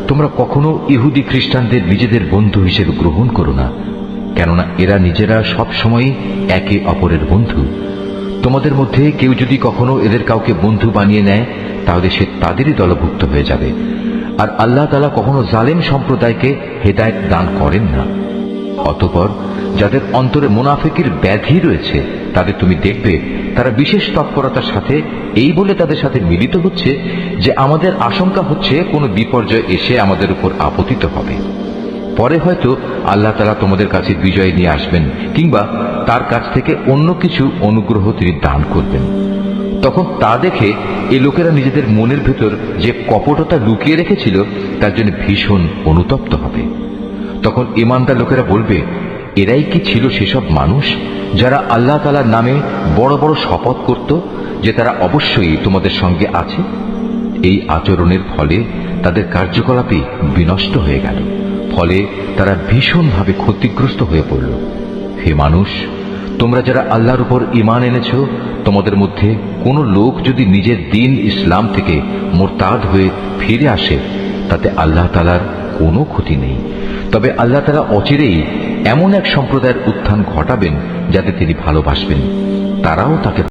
তোমরা কখনো ইহুদি খ্রিস্টানদের নিজেদের বন্ধু হিসেবে গ্রহণ করো না, কেননা এরা নিজেরা সব সময় একে অপরের বন্ধু। তোমাদের মধ্যে কেউ যদি কখনো এদের কাউকে বন্ধু বানিয়ে নেয়, তাহলে সে তাদেরই দলভুক্ত হয়ে যাবে। আর আল্লাহ তাআলা কখনো জালেম সম্প্রদায়কে হেদায়েত দান করেন না। অতঃপর যাদের অন্তরে মুনাফিকের ব্যাধি রয়েছে, তাদের তুমি দেখবে তারা বিশেষ তৎপরতার সাথে এই বলে তাদের সাথে মিলিত হচ্ছে যে আমাদের আশঙ্কা হচ্ছে কোনো বিপর্যয় এসে আমাদের উপর আপতিত হবে। পরে হয়তো আল্লাহ তাআলা তোমাদের কাছে বিজয় নিয়ে আসবেন, কিংবা তার কাছ থেকে অন্য কিছু অনুগ্রহ তিনি দান করবেন। তখন তা দেখে এই লোকেরা নিজেদের মনের ভেতর যে কপটতা লুকিয়ে রেখেছিল তার জন্য ভীষণ অনুতপ্ত হবে। তখন ঈমানদার লোকেরা বলবে, এরাই কি ছিল সেসব মানুষ যারা আল্লাহ তাআলার নামে বড় বড় শপথ করত যে তারা অবশ্যই তোমাদের সঙ্গে আছে? এই আচরণের ফলে তাদের কার্যকলাপই বিনষ্ট হয়ে গেল, ফলে তারা ভীষণভাবে ক্ষতিগ্রস্ত হয়ে পড়ল। হে মানুষ, তোমরা যারা আল্লাহর উপর ঈমান এনেছ, তোমাদের মধ্যে কোনো লোক যদি নিজের দ্বীন ইসলাম থেকে মুরতাদ হয়ে ফিরে আসে, তাতে আল্লাহ তাআলার কোনো ক্ষতি নেই। তবে আল্লাহ তাআলা অচিরেই এমন এক সম্প্রদায়ের উত্থান ঘটাবেন যাদের তিনি ভালোবাসবেন, তারাও তাকে